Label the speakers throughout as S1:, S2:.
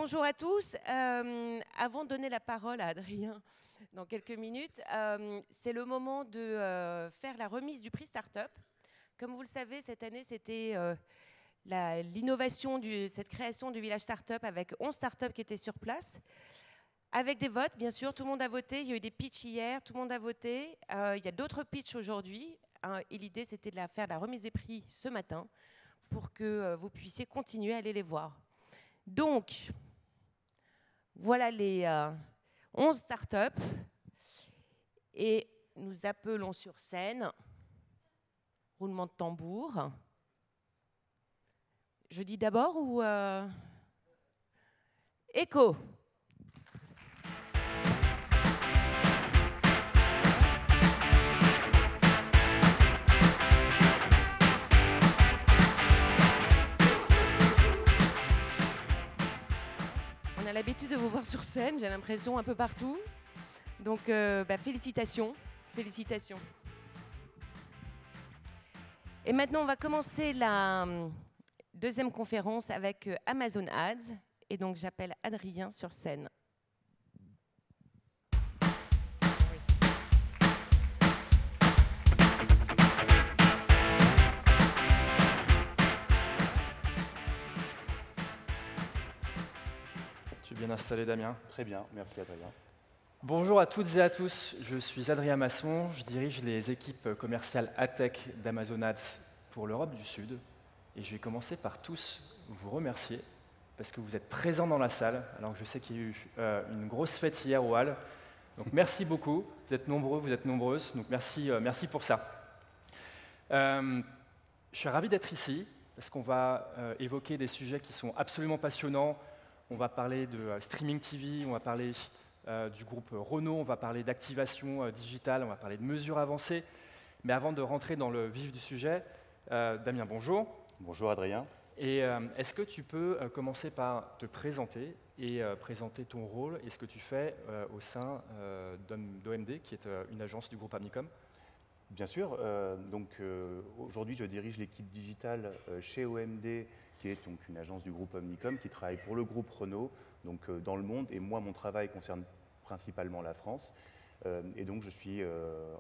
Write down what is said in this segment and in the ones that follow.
S1: Bonjour à tous. Avant de donner la parole à Adrien dans quelques minutes, c'est le moment de faire la remise du prix Startup. Comme vous le savez, cette année, c'était l'innovation, cette création du village Startup avec 11 startups qui étaient sur place. Avec des votes, bien sûr, tout le monde a voté. Il y a eu des pitchs hier, tout le monde a voté. Il y a d'autres pitchs aujourd'hui. Et l'idée, c'était de faire la remise des prix ce matin pour que vous puissiez continuer à aller les voir. Donc, voilà les 11 startups. Et nous appelons sur scène, roulement de tambour. Je dis d'abord ou Echo. On a l'habitude de vous voir sur scène, j'ai l'impression, un peu partout. Donc, félicitations. Félicitations. Et maintenant, on va commencer la deuxième conférence avec Amazon Ads. Et donc, j'appelle Adrien sur scène.
S2: Tu es bien installé, Damien?
S3: Très bien, merci Adrien.
S2: Bonjour à toutes et à tous, je suis Adrien Masson, je dirige les équipes commerciales AdTech d'Amazon Ads pour l'Europe du Sud. Et je vais commencer par tous vous remercier parce que vous êtes présents dans la salle, alors que je sais qu'il y a eu une grosse fête hier au Hall. Donc merci beaucoup, vous êtes nombreux, vous êtes nombreuses, donc merci pour ça. Je suis ravi d'être ici parce qu'on va évoquer des sujets qui sont absolument passionnants. On va parler de streaming TV, on va parler du groupe Renault, on va parler d'activation digitale, on va parler de mesures avancées. Mais avant de rentrer dans le vif du sujet, Damien, bonjour.
S3: Bonjour Adrien.
S2: Et est-ce que tu peux commencer par te présenter et présenter ton rôle et ce que tu fais au sein d'OMD, qui est une agence du groupe Omnicom?
S3: Bien sûr, aujourd'hui je dirige l'équipe digitale chez OMD, qui est donc une agence du groupe Omnicom qui travaille pour le groupe Renault, donc dans le monde, et moi mon travail concerne principalement la France. Et donc je suis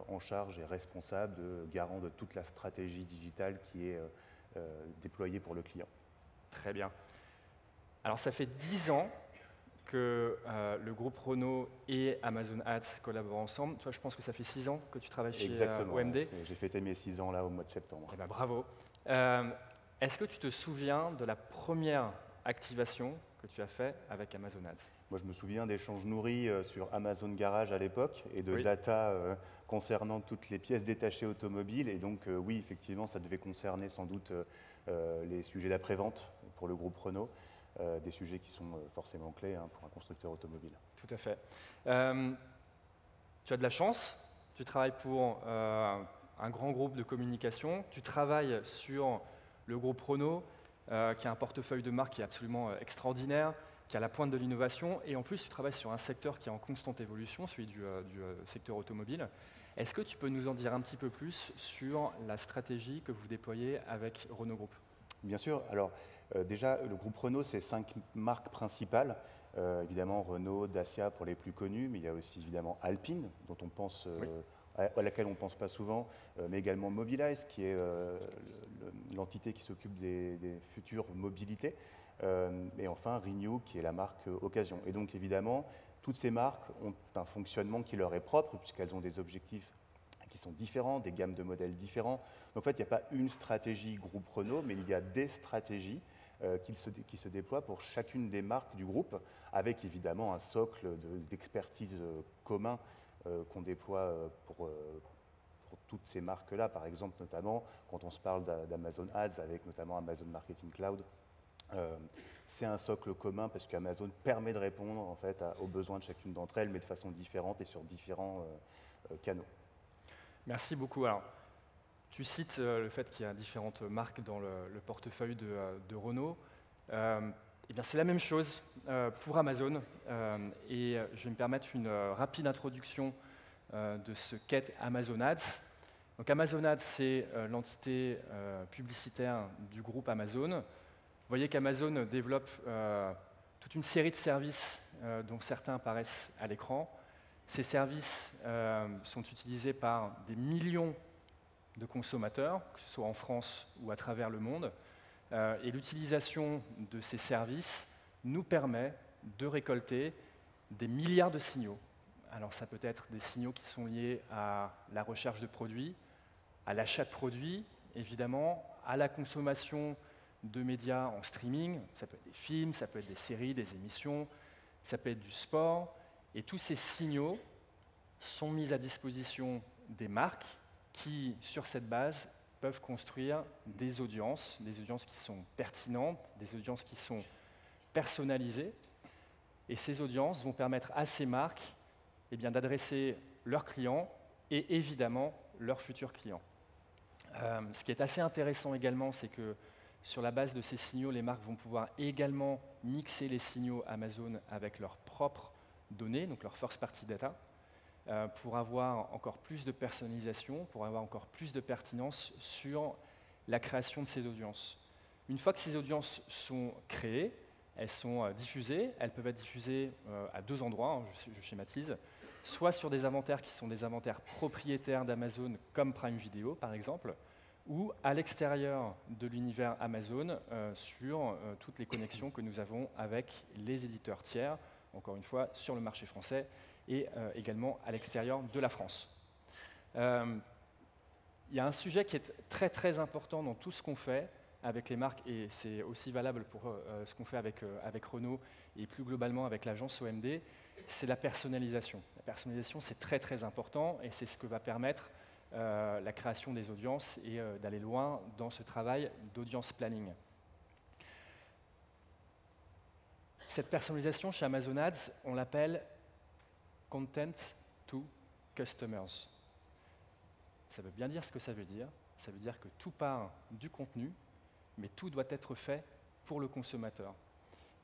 S3: en charge et responsable garant de toute la stratégie digitale qui est déployée pour le client.
S2: Très bien. Alors ça fait 10 ans que le groupe Renault et Amazon Ads collaborent ensemble. Toi, je pense que ça fait 6 ans que tu travailles chez OMD.
S3: J'ai fêté mes 6 ans là au mois de septembre.
S2: Eh ben, bravo. Est-ce que tu te souviens de la première activation que tu as faite avec Amazon Ads?
S3: Moi, je me souviens d'échanges nourris sur Amazon Garage à l'époque et de
S2: Oui.
S3: data concernant toutes les pièces détachées automobiles. Et donc, oui, effectivement, ça devait concerner sans doute les sujets d'après-vente pour le groupe Renault, des sujets qui sont forcément clés pour un constructeur automobile.
S2: Tout à fait. Tu as de la chance, tu travailles pour un grand groupe de communication, tu travailles sur le groupe Renault, qui a un portefeuille de marques qui est absolument extraordinaire, qui est à la pointe de l'innovation, et en plus tu travailles sur un secteur qui est en constante évolution, celui du secteur automobile. Est-ce que tu peux nous en dire un petit peu plus sur la stratégie que vous déployez avec Renault Group?
S3: Bien sûr. Alors, déjà, le groupe Renault, c'est 5 marques principales. Évidemment, Renault, Dacia pour les plus connus, mais il y a aussi évidemment Alpine, dont on pense,
S2: Oui.
S3: à laquelle on ne pense pas souvent, mais également Mobilize, qui est l'entité qui s'occupe des futures mobilités. Et enfin, Renew, qui est la marque Occasion. Et donc, évidemment, toutes ces marques ont un fonctionnement qui leur est propre, puisqu'elles ont des objectifs qui sont différents, des gammes de modèles différents. Donc, en fait, il n'y a pas une stratégie groupe Renault, mais il y a des stratégies qui se déploient pour chacune des marques du groupe, avec évidemment un socle d'expertise commun qu'on déploie pour toutes ces marques-là. Par exemple, notamment, quand on se parle d'Amazon Ads, avec notamment Amazon Marketing Cloud, c'est un socle commun parce qu'Amazon permet de répondre en fait, aux besoins de chacune d'entre elles, mais de façon différente et sur différents canaux.
S2: Merci beaucoup. Alors, tu cites le fait qu'il y a différentes marques dans le portefeuille de Renault. Eh bien, c'est la même chose pour Amazon. Et je vais me permettre une rapide introduction de ce qu'est Amazon Ads. Donc, Amazon Ads, c'est l'entité publicitaire du groupe Amazon. Vous voyez qu'Amazon développe toute une série de services dont certains apparaissent à l'écran. Ces services sont utilisés par des millions de consommateurs, que ce soit en France ou à travers le monde. Et l'utilisation de ces services nous permet de récolter des milliards de signaux. Alors ça peut être des signaux qui sont liés à la recherche de produits, à l'achat de produits, évidemment, à la consommation de médias en streaming. Ça peut être des films, ça peut être des séries, des émissions, ça peut être du sport. Et tous ces signaux sont mis à disposition des marques qui, sur cette base, peuvent construire des audiences qui sont pertinentes, des audiences qui sont personnalisées. Et ces audiences vont permettre à ces marques d'adresser leurs clients et évidemment leurs futurs clients. Ce qui est assez intéressant également, c'est que sur la base de ces signaux, les marques vont pouvoir également mixer les signaux Amazon avec leurs propres données, donc leur first party data, pour avoir encore plus de personnalisation, pour avoir encore plus de pertinence sur la création de ces audiences. Une fois que ces audiences sont créées, elles sont diffusées. Elles peuvent être diffusées à deux endroits, je schématise, soit sur des inventaires qui sont des inventaires propriétaires d'Amazon, comme Prime Video par exemple, ou à l'extérieur de l'univers Amazon sur toutes les connexions que nous avons avec les éditeurs tiers, encore une fois sur le marché français et également à l'extérieur de la France. Il y a un sujet qui est très très important dans tout ce qu'on fait avec les marques, et c'est aussi valable pour ce qu'on fait avec Renault et plus globalement avec l'agence OMD, c'est la personnalisation. La personnalisation, c'est très très important et c'est ce que va permettre la création des audiences et d'aller loin dans ce travail d'audience planning. Cette personnalisation chez Amazon Ads, on l'appelle Content to Customers. Ça veut bien dire ce que ça veut dire. Ça veut dire que tout part du contenu, mais tout doit être fait pour le consommateur.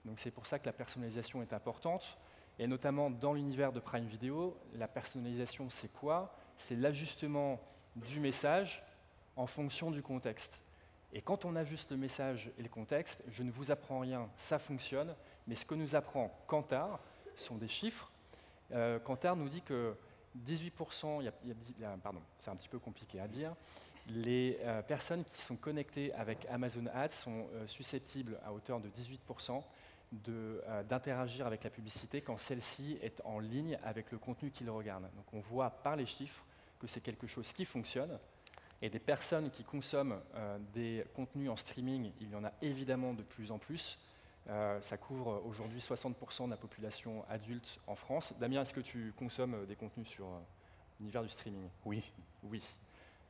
S2: Donc c'est pour ça que la personnalisation est importante, et notamment dans l'univers de Prime Video, la personnalisation c'est quoi? C'est l'ajustement du message en fonction du contexte. Et quand on ajuste le message et le contexte, je ne vous apprends rien, ça fonctionne, mais ce que nous apprend Kantar sont des chiffres. Kantar nous dit que 18%, c'est un petit peu compliqué à dire, les personnes qui sont connectées avec Amazon Ads sont susceptibles à hauteur de 18% d'interagir avec la publicité quand celle-ci est en ligne avec le contenu qu'ils regardent. Donc on voit par les chiffres que c'est quelque chose qui fonctionne. Et des personnes qui consomment des contenus en streaming, il y en a évidemment de plus en plus. Ça couvre aujourd'hui 60% de la population adulte en France. Damien, est-ce que tu consommes des contenus sur l'univers du streaming?
S3: Oui.
S2: Oui.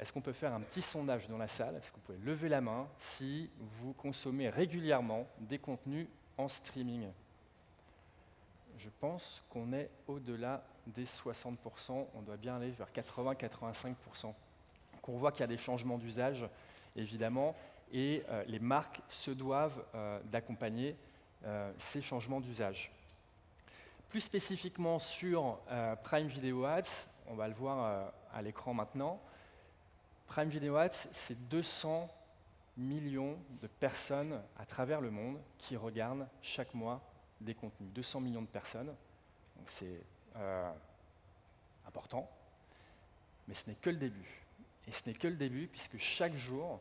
S2: Est-ce qu'on peut faire un petit sondage dans la salle? Est-ce que vous pouvez lever la main si vous consommez régulièrement des contenus en streaming? Je pense qu'on est au-delà des 60%. On doit bien aller vers 80-85%. Donc on voit qu'il y a des changements d'usage, évidemment, et les marques se doivent d'accompagner ces changements d'usage. Plus spécifiquement sur Prime Video Ads, on va le voir à l'écran maintenant. Prime Video Ads, c'est 200 millions de personnes à travers le monde qui regardent chaque mois des contenus. 200 millions de personnes, donc c'est important, mais ce n'est que le début. Et ce n'est que le début puisque chaque jour,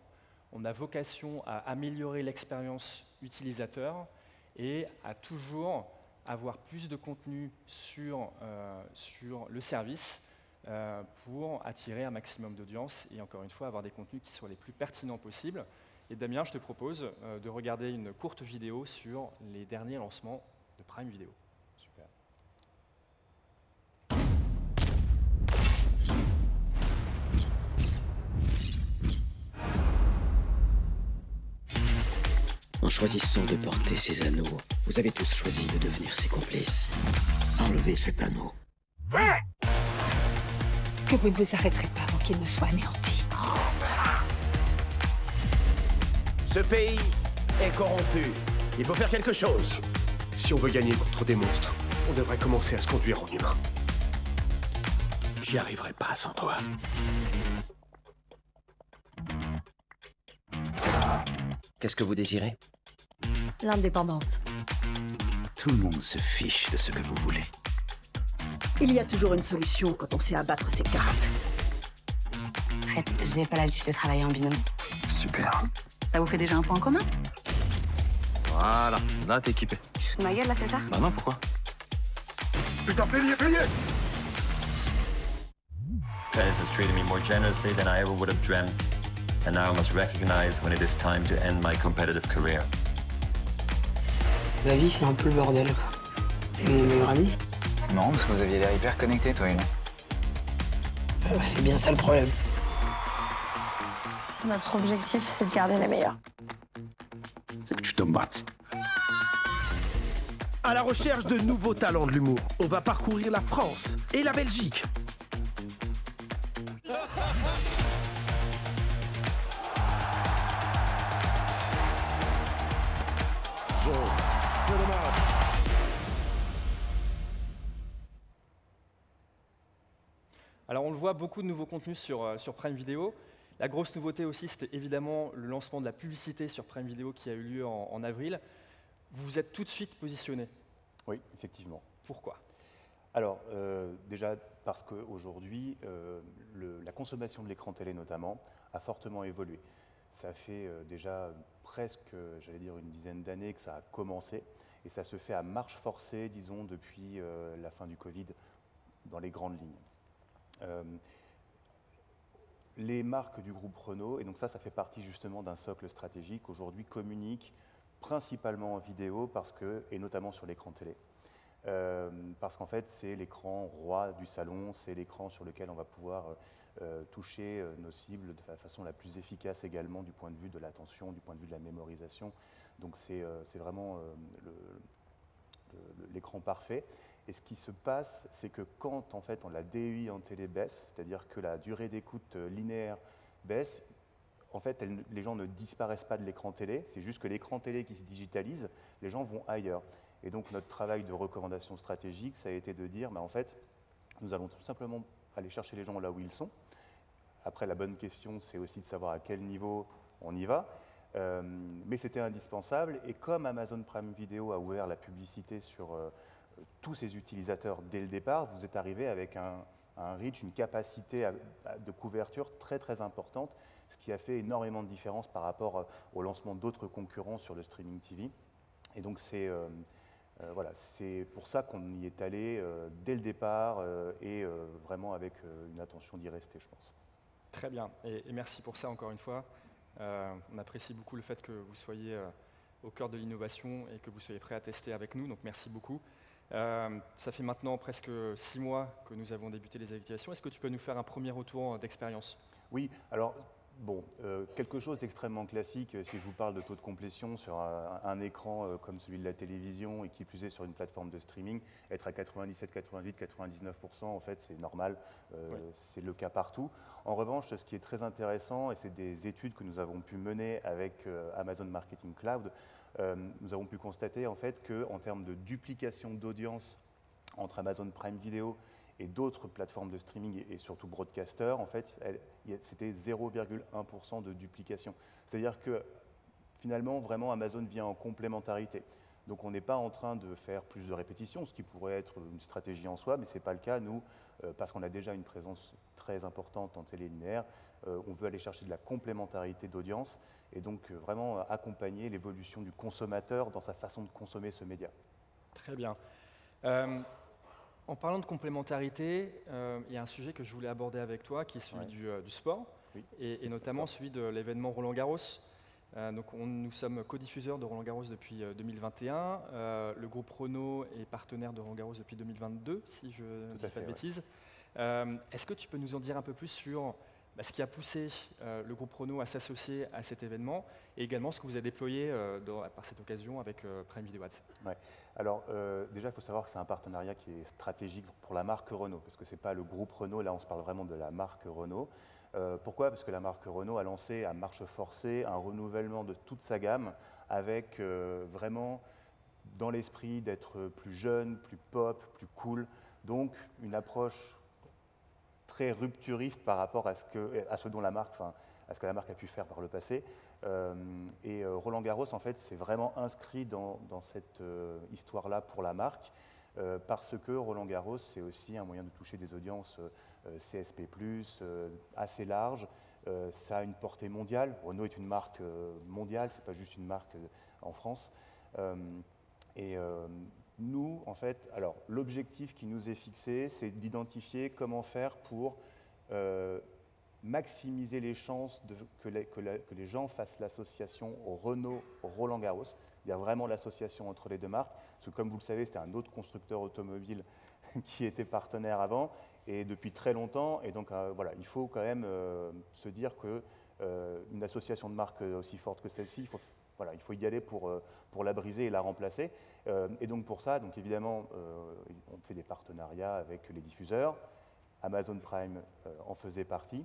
S2: on a vocation à améliorer l'expérience utilisateur et à toujours avoir plus de contenu sur le service pour attirer un maximum d'audience et encore une fois avoir des contenus qui soient les plus pertinents possibles. Et Damien, je te propose de regarder une courte vidéo sur les derniers lancements de Prime Video.
S3: Super.
S4: En choisissant de porter ces anneaux, vous avez tous choisi de devenir ses complices. Enlevez cet anneau.
S5: Que vous ne vous arrêterez pas avant qu'il ne soit anéanti.
S6: Ce pays est corrompu. Il faut faire quelque chose.
S7: Si on veut gagner contre des monstres, on devrait commencer à se conduire en humain.
S6: J'y arriverai pas sans toi.
S4: Qu'est-ce que vous désirez?
S5: L'indépendance.
S4: Tout le monde se fiche de ce que vous voulez.
S5: Il y a toujours une solution quand on sait abattre ses cartes.
S8: En fait, j'ai pas l'habitude de travailler en binôme.
S4: Super.
S8: Ça vous fait déjà un point en commun?
S9: Voilà, là t'es équipé.
S8: Tu te fous de ma gueule là, c'est ça?
S9: Bah non, pourquoi?
S7: Putain, payez.
S10: Tez has treated me more generously than I ever would have dreamt. And now I must recognize when it is time to end my competitive career.
S11: La vie, c'est un peu le bordel, quoi. T'es mon meilleur ami.
S12: C'est marrant parce que vous aviez l'air hyper connecté, toi et lui.
S11: C'est bien ça le problème.
S8: Notre objectif, c'est de garder les meilleurs.
S4: C'est que tu te battes.
S6: À la recherche de nouveaux talents de l'humour, on va parcourir la France et la Belgique.
S2: Alors on le voit, beaucoup de nouveaux contenus sur Prime Video. La grosse nouveauté aussi, c'était évidemment le lancement de la publicité sur Prime Video qui a eu lieu en avril. Vous vous êtes tout de suite positionné.
S3: Oui, effectivement.
S2: Pourquoi?
S3: Alors, déjà parce qu'aujourd'hui, la consommation de l'écran télé notamment a fortement évolué. Ça fait déjà presque, j'allais dire, une dizaine d'années que ça a commencé et ça se fait à marche forcée, disons, depuis la fin du Covid, dans les grandes lignes. Les marques du groupe Renault, et donc ça fait partie justement d'un socle stratégique, aujourd'hui communiquent principalement en vidéo et notamment sur l'écran télé. Parce qu'en fait, c'est l'écran roi du salon, c'est l'écran sur lequel on va pouvoir toucher nos cibles de la façon la plus efficace également du point de vue de l'attention, du point de vue de la mémorisation. Donc c'est vraiment l'écran parfait. Et ce qui se passe, c'est que quand en fait la DEI en télé baisse, c'est-à-dire que la durée d'écoute linéaire baisse, en fait, les gens ne disparaissent pas de l'écran télé, c'est juste que l'écran télé qui se digitalise, les gens vont ailleurs. Et donc notre travail de recommandation stratégique, ça a été de dire, en fait, nous allons tout simplement aller chercher les gens là où ils sont. Après, la bonne question, c'est aussi de savoir à quel niveau on y va. Mais c'était indispensable. Et comme Amazon Prime Video a ouvert la publicité sur tous ses utilisateurs dès le départ, vous êtes arrivé avec un reach, une capacité de couverture très très importante, ce qui a fait énormément de différence par rapport au lancement d'autres concurrents sur le streaming TV. Et donc c'est pour ça qu'on y est allé dès le départ et vraiment avec une attention d'y rester, je pense.
S2: Très bien, et merci pour ça encore une fois. On apprécie beaucoup le fait que vous soyez au cœur de l'innovation et que vous soyez prêt à tester avec nous, donc merci beaucoup. Ça fait maintenant presque 6 mois que nous avons débuté les activations. Est-ce que tu peux nous faire un premier retour d'expérience?
S3: Oui, alors quelque chose d'extrêmement classique, si je vous parle de taux de complétion sur un écran comme celui de la télévision et qui plus est sur une plateforme de streaming, être à 97, 88, 99%, en fait, c'est normal, c'est le cas partout. En revanche, ce qui est très intéressant, et c'est des études que nous avons pu mener avec Amazon Marketing Cloud, nous avons pu constater en fait qu'en termes de duplication d'audience entre Amazon Prime Video et d'autres plateformes de streaming et surtout broadcaster, en fait, c'était 0,1% de duplication. C'est-à-dire que finalement, vraiment, Amazon vient en complémentarité. Donc on n'est pas en train de faire plus de répétitions, ce qui pourrait être une stratégie en soi, mais ce n'est pas le cas, nous, parce qu'on a déjà une présence très importante en télé linéaire, on veut aller chercher de la complémentarité d'audience et donc vraiment accompagner l'évolution du consommateur dans sa façon de consommer ce média.
S2: Très bien. En parlant de complémentarité, il y a un sujet que je voulais aborder avec toi, qui est celui du sport, et notamment celui de l'événement Roland-Garros. Nous sommes codiffuseurs de Roland-Garros depuis 2021. Le groupe Renault est partenaire de Roland-Garros depuis 2022, si je ne dis pas de bêtises. Est-ce que tu peux nous en dire un peu plus sur ce qui a poussé le groupe Renault à s'associer à cet événement et également ce que vous avez déployé par cette occasion avec Prime Video Ads?
S3: Ouais. Alors déjà, il faut savoir que c'est un partenariat qui est stratégique pour la marque Renault, parce que ce n'est pas le groupe Renault, là on se parle vraiment de la marque Renault. Pourquoi? Parce que la marque Renault a lancé à marche forcée un renouvellement de toute sa gamme avec vraiment dans l'esprit d'être plus jeune, plus pop, plus cool, donc une approche très rupturiste par rapport à ce dont la marque à ce que la marque a pu faire par le passé. Et Roland Garros, en fait, c'est vraiment inscrit dans cette histoire-là pour la marque, parce que Roland Garros, c'est aussi un moyen de toucher des audiences CSP+, assez larges. Ça a une portée mondiale. Renault est une marque mondiale, c'est pas juste une marque en France. Nous, en fait, alors l'objectif qui nous est fixé, c'est d'identifier comment faire pour maximiser les chances que les gens fassent l'association Renault-Roland Garros. Il y a vraiment l'association entre les deux marques, parce que comme vous le savez, c'était un autre constructeur automobile qui était partenaire avant, et depuis très longtemps, et donc voilà, il faut quand même se dire qu'une association de marques aussi forte que celle-ci, il faut y aller pour la briser et la remplacer. Et donc pour ça, donc évidemment, on fait des partenariats avec les diffuseurs. Amazon Prime en faisait partie.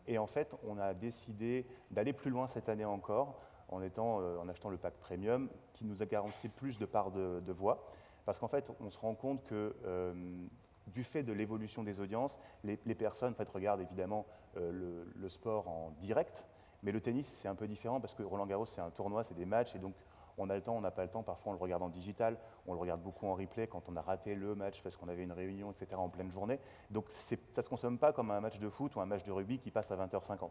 S3: Et en fait, on a décidé d'aller plus loin cette année encore en achetant le pack premium qui nous a garanti plus de parts de voix. Parce qu'en fait, on se rend compte que du fait de l'évolution des audiences, les personnes en fait, regardent évidemment le sport en direct, mais le tennis, c'est un peu différent parce que Roland Garros, c'est un tournoi, c'est des matchs, et donc on a le temps, on n'a pas le temps. Parfois, on le regarde en digital, on le regarde beaucoup en replay quand on a raté le match parce qu'on avait une réunion, etc., en pleine journée. Donc, ça ne se consomme pas comme un match de foot ou un match de rugby qui passe à 20h50.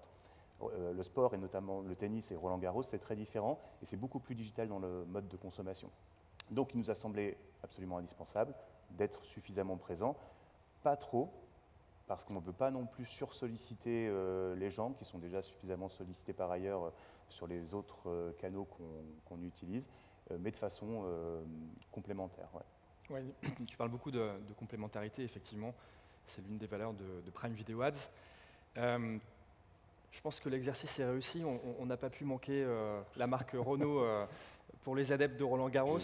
S3: Le sport, et notamment le tennis et Roland Garros, c'est très différent et c'est beaucoup plus digital dans le mode de consommation. Donc, il nous a semblé absolument indispensable d'être suffisamment présent, pas trop, parce qu'on ne veut pas non plus sursolliciter les gens qui sont déjà suffisamment sollicités par ailleurs sur les autres canaux qu'on utilise, mais de façon complémentaire. Ouais.
S2: Ouais, tu parles beaucoup de complémentarité, effectivement. C'est l'une des valeurs de Prime Video Ads. Je pense que l'exercice est réussi. On n'a pas pu manquer la marque Renault pour les adeptes de Roland Garros.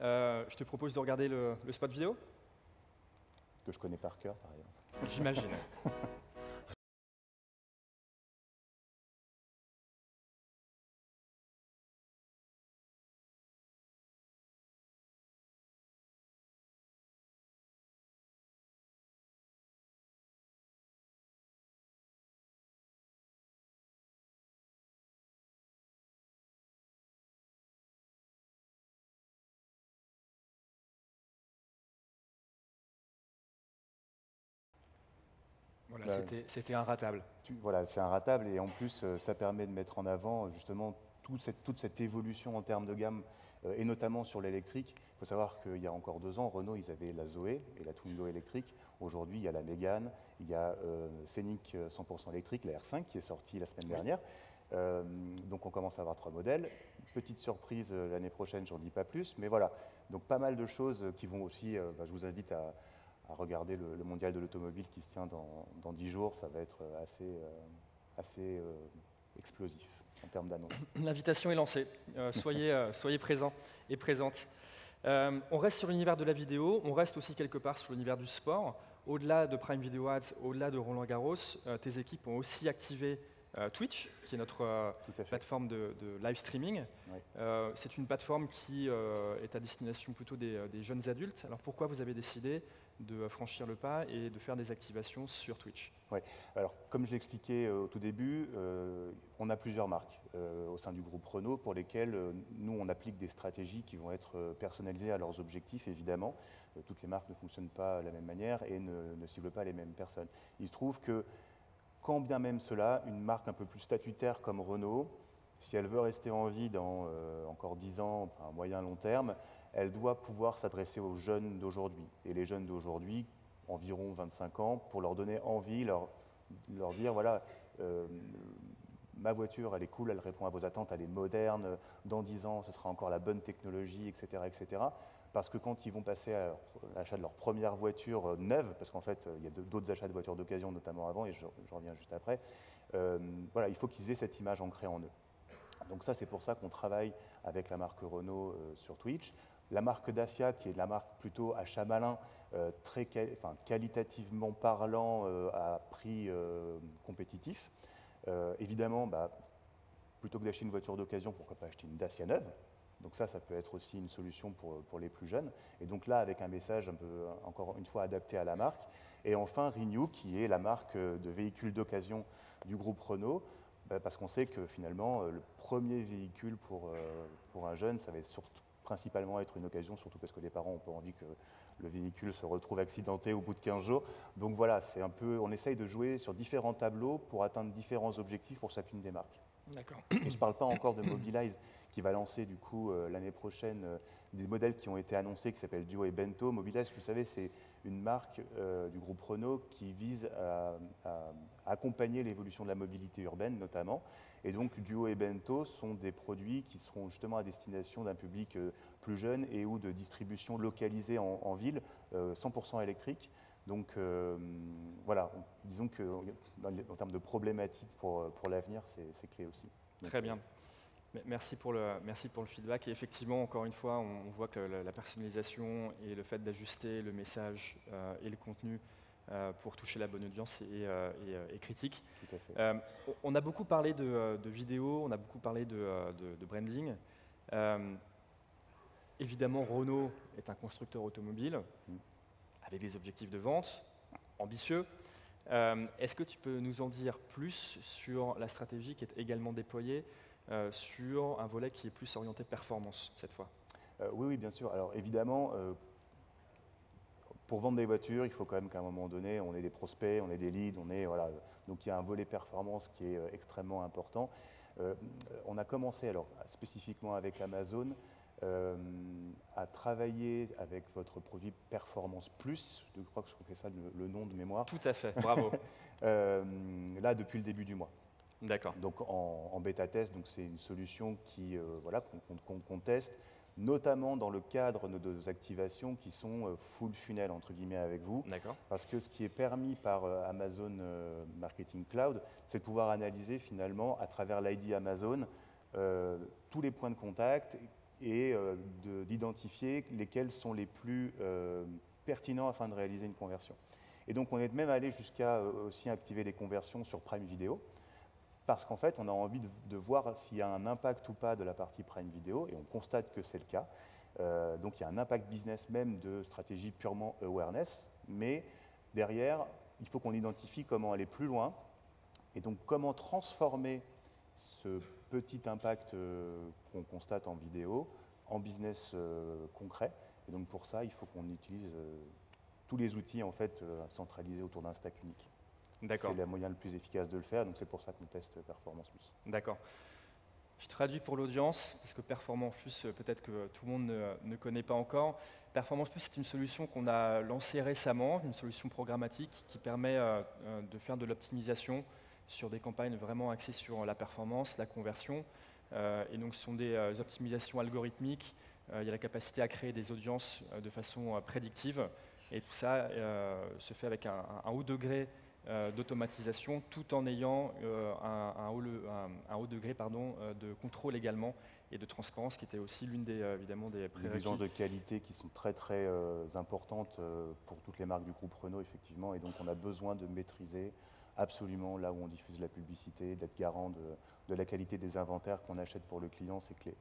S2: Je te propose de regarder le spot vidéo.
S3: Que je connais par cœur, par ailleurs.
S2: J'imagine. Voilà, c'était inratable.
S3: Voilà, c'est inratable et en plus, ça permet de mettre en avant justement toute cette évolution en termes de gamme et notamment sur l'électrique. Il faut savoir qu'il y a encore 2 ans, Renault, ils avaient la Zoé et la Twingo électrique. Aujourd'hui, il y a la Mégane, il y a Scénic 100% électrique, la R5 qui est sortie la semaine dernière. Donc on commence à avoir 3 modèles. Petite surprise l'année prochaine, j'en dis pas plus, mais voilà. Donc pas mal de choses qui vont aussi, je vous invite à regarder le mondial de l'automobile qui se tient dans 10 jours, ça va être assez explosif en termes d'annonces.
S2: L'invitation est lancée, soyez présents et présentes. On reste sur l'univers de la vidéo, on reste aussi quelque part sur l'univers du sport. Au-delà de Prime Video Ads, au-delà de Roland Garros, tes équipes ont aussi activé Twitch, qui est notre plateforme de live streaming. Oui. C'est une plateforme qui est à destination plutôt des jeunes adultes. Alors pourquoi vous avez décidé de franchir le pas et de faire des activations sur Twitch?
S3: Oui, alors comme je l'expliquais au tout début, on a plusieurs marques au sein du groupe Renault pour lesquelles nous on applique des stratégies qui vont être personnalisées à leurs objectifs évidemment. Toutes les marques ne fonctionnent pas de la même manière et ne ciblent pas les mêmes personnes. Il se trouve que quand bien même cela, une marque un peu plus statutaire comme Renault, si elle veut rester en vie dans encore 10 ans, enfin moyen long terme, elle doit pouvoir s'adresser aux jeunes d'aujourd'hui. Et les jeunes d'aujourd'hui, environ 25 ans, pour leur donner envie, leur dire, voilà, ma voiture, elle est cool, elle répond à vos attentes, elle est moderne, dans 10 ans, ce sera encore la bonne technologie, etc. etc. Parce que quand ils vont passer à l'achat de leur première voiture neuve, parce qu'en fait, il y a d'autres achats de voitures d'occasion, notamment avant, et je reviens juste après, voilà, il faut qu'ils aient cette image ancrée en eux. Donc ça, c'est pour ça qu'on travaille avec la marque Renault sur Twitch. La marque Dacia, qui est la marque plutôt achat malin, très qualitativement parlant, à prix compétitif. Évidemment, plutôt que d'acheter une voiture d'occasion, pourquoi pas acheter une Dacia neuve? Donc ça peut être aussi une solution pour les plus jeunes. Et donc là, avec un message un peu, encore une fois, adapté à la marque. Et enfin, Renew, qui est la marque de véhicules d'occasion du groupe Renault, parce qu'on sait que finalement, le premier véhicule pour un jeune, ça va principalement être une occasion, surtout parce que les parents n'ont pas envie que le véhicule se retrouve accidenté au bout de 15 jours. Donc voilà, on essaye de jouer sur différents tableaux pour atteindre différents objectifs pour chacune des marques.
S2: D'accord.
S3: Et je ne parle pas encore de Mobilize, qui va lancer du coup l'année prochaine des modèles qui ont été annoncés, qui s'appellent Duo et Bento. Mobilize, vous savez, c'est une marque du groupe Renault qui vise à accompagner l'évolution de la mobilité urbaine notamment. Et donc Duo et Bento sont des produits qui seront justement à destination d'un public plus jeune et ou de distribution localisée en ville, 100% électrique. Donc voilà, disons qu'en termes de problématiques pour l'avenir, c'est clé aussi. Donc,
S2: très bien. Merci pour le feedback. Et effectivement, encore une fois, on voit que la personnalisation et le fait d'ajuster le message et le contenu pour toucher la bonne audience est critique.
S3: Tout à fait.
S2: On a beaucoup parlé de vidéo, on a beaucoup parlé de branding. Évidemment, Renault est un constructeur automobile avec des objectifs de vente ambitieux. Est-ce que tu peux nous en dire plus sur la stratégie qui est également déployée sur un volet qui est plus orienté performance cette fois?
S3: Oui, bien sûr. Alors évidemment, pour vendre des voitures, il faut quand même qu'à un moment donné, on ait des prospects, on ait des leads, voilà. Donc il y a un volet performance qui est extrêmement important. On a commencé, alors spécifiquement avec Amazon, à travailler avec votre produit Performance Plus, je crois que c'est ça le nom de mémoire.
S2: Tout à fait, bravo.
S3: Là, depuis le début du mois.
S2: D'accord.
S3: Donc en bêta test, donc c'est une solution qu'on teste, notamment dans le cadre de nos activations qui sont full funnel entre guillemets avec vous.
S2: D'accord.
S3: Parce que ce qui est permis par Amazon Marketing Cloud, c'est de pouvoir analyser finalement à travers l'ID Amazon tous les points de contact et d'identifier lesquels sont les plus pertinents afin de réaliser une conversion. Et donc on est même allé jusqu'à aussi activer des conversions sur Prime Video, parce qu'en fait on a envie de voir s'il y a un impact ou pas de la partie Prime Video, et on constate que c'est le cas. Donc il y a un impact business même de stratégie purement awareness, mais derrière, il faut qu'on identifie comment aller plus loin, et donc comment transformer ce petit impact qu'on constate en vidéo en business concret. Et donc pour ça, il faut qu'on utilise tous les outils en fait centralisés autour d'un stack unique.
S2: D'accord.
S3: C'est le moyen le plus efficace de le faire, donc c'est pour ça qu'on teste Performance Plus.
S2: D'accord. Je traduis pour l'audience, parce que Performance Plus, peut-être que tout le monde ne connaît pas encore. Performance Plus, c'est une solution qu'on a lancée récemment, une solution programmatique qui permet de faire de l'optimisation sur des campagnes vraiment axées sur la performance, la conversion. Et donc, ce sont des optimisations algorithmiques. Il y a la capacité à créer des audiences de façon prédictive. Et tout ça se fait avec un haut degré d'automatisation, tout en ayant un haut degré de contrôle également et de transparence, qui était aussi l'une des, évidemment, des prérequis.
S3: Des exigences de qualité qui sont très très importantes pour toutes les marques du groupe Renault, effectivement. Et donc, on a besoin de maîtriser absolument là où on diffuse la publicité, d'être garant de la qualité des inventaires qu'on achète pour le client, c'est clé.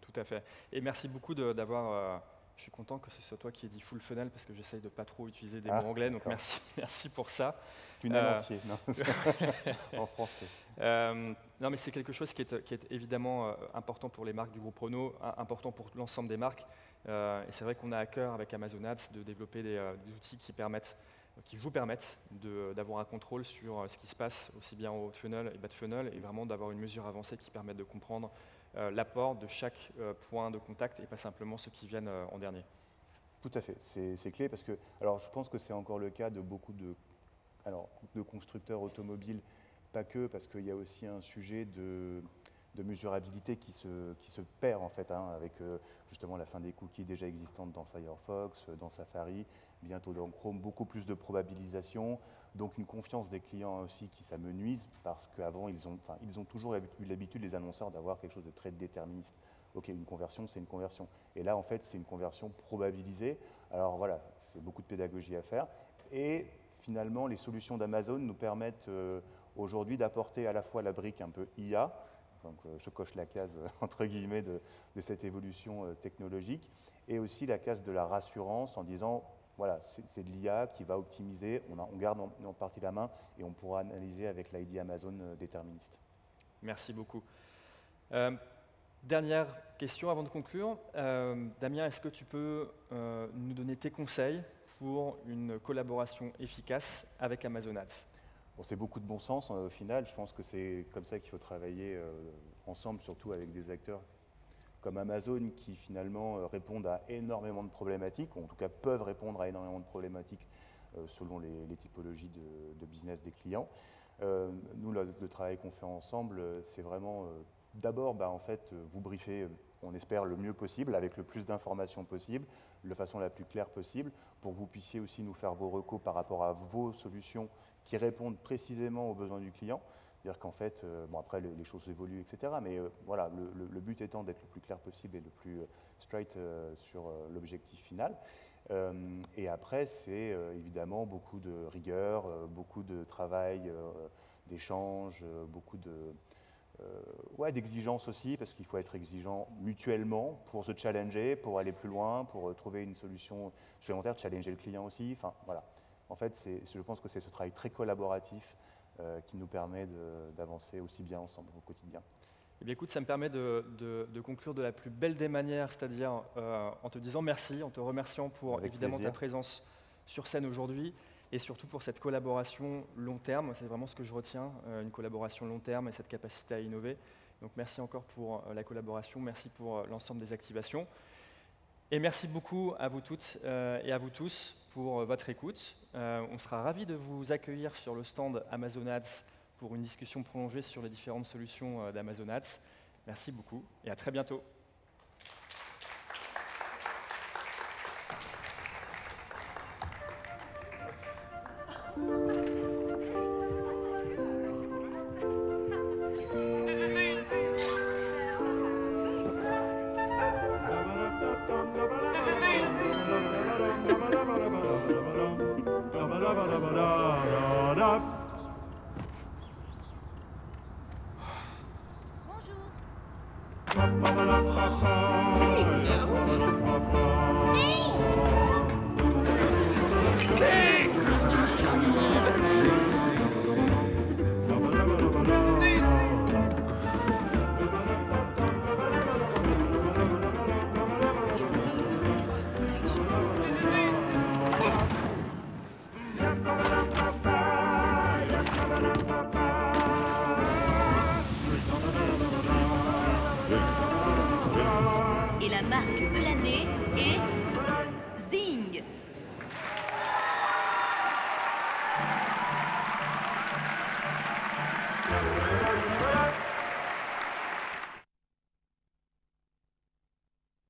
S2: Tout à fait. Et merci beaucoup d'avoir... je suis content que ce soit toi qui aies dit full funnel, parce que j'essaye de pas trop utiliser des mots anglais, donc merci pour ça.
S3: Tunnel entier, non. En français.
S2: Non, mais c'est quelque chose qui est évidemment important pour les marques du groupe Renault, important pour l'ensemble des marques. Et c'est vrai qu'on a à cœur avec Amazon Ads de développer des outils qui vous permettent d'avoir un contrôle sur ce qui se passe aussi bien au haut de funnel et bas de funnel, et vraiment d'avoir une mesure avancée qui permette de comprendre l'apport de chaque point de contact et pas simplement ceux qui viennent en dernier.
S3: Tout à fait, c'est clé parce que, alors je pense que c'est encore le cas de beaucoup de constructeurs automobiles, pas que, parce qu'il y a aussi un sujet de mesurabilité qui se perd en fait, avec justement la fin des cookies déjà existantes dans Firefox, dans Safari, bientôt dans Chrome, beaucoup plus de probabilisation, donc une confiance des clients aussi qui s'amenuise, parce qu'avant ils ont toujours eu l'habitude, les annonceurs, d'avoir quelque chose de très déterministe. Ok, une conversion, c'est une conversion. Et là, en fait, c'est une conversion probabilisée. Alors voilà, c'est beaucoup de pédagogie à faire. Et finalement, les solutions d'Amazon nous permettent aujourd'hui d'apporter à la fois la brique un peu IA, donc je coche la case entre guillemets de cette évolution technologique, et aussi la case de la rassurance en disant, voilà, c'est de l'IA qui va optimiser, on garde en partie la main et on pourra analyser avec l'ID Amazon déterministe.
S2: Merci beaucoup. Dernière question avant de conclure. Damien, est-ce que tu peux nous donner tes conseils pour une collaboration efficace avec Amazon Ads?
S3: Bon, c'est beaucoup de bon sens au final. Je pense que c'est comme ça qu'il faut travailler ensemble, surtout avec des acteurs comme Amazon qui finalement répondent à énormément de problématiques, ou en tout cas peuvent répondre à énormément de problématiques selon les typologies de business des clients. Nous, le travail qu'on fait ensemble, c'est vraiment d'abord en fait, vous briefer, on espère, le mieux possible, avec le plus d'informations possible, de façon la plus claire possible, pour que vous puissiez aussi nous faire vos recos par rapport à vos solutions qui répondent précisément aux besoins du client. C'est-à-dire qu'en fait, bon après les choses évoluent, etc. Mais voilà, le but étant d'être le plus clair possible et le plus straight sur l'objectif final. Et après, c'est évidemment beaucoup de rigueur, beaucoup de travail, d'échange, beaucoup d'exigences aussi, parce qu'il faut être exigeant mutuellement pour se challenger, pour aller plus loin, pour trouver une solution supplémentaire, challenger le client aussi. Enfin, voilà. En fait, je pense que c'est ce travail très collaboratif qui nous permet d'avancer aussi bien ensemble au quotidien.
S2: Eh bien, écoute, ça me permet de conclure de la plus belle des manières, c'est-à-dire en te disant merci, en te remerciant pour
S3: Avec
S2: évidemment
S3: plaisir.
S2: ta présence sur scène aujourd'hui et surtout pour cette collaboration long terme. C'est vraiment ce que je retiens, une collaboration long terme et cette capacité à innover. Donc merci encore pour la collaboration, merci pour l'ensemble des activations. Et merci beaucoup à vous toutes et à vous tous pour votre écoute. On sera ravis de vous accueillir sur le stand Amazon Ads pour une discussion prolongée sur les différentes solutions d'Amazon Ads. Merci beaucoup et à très bientôt.
S13: Et la marque de l'année est Zing.
S6: Voilà.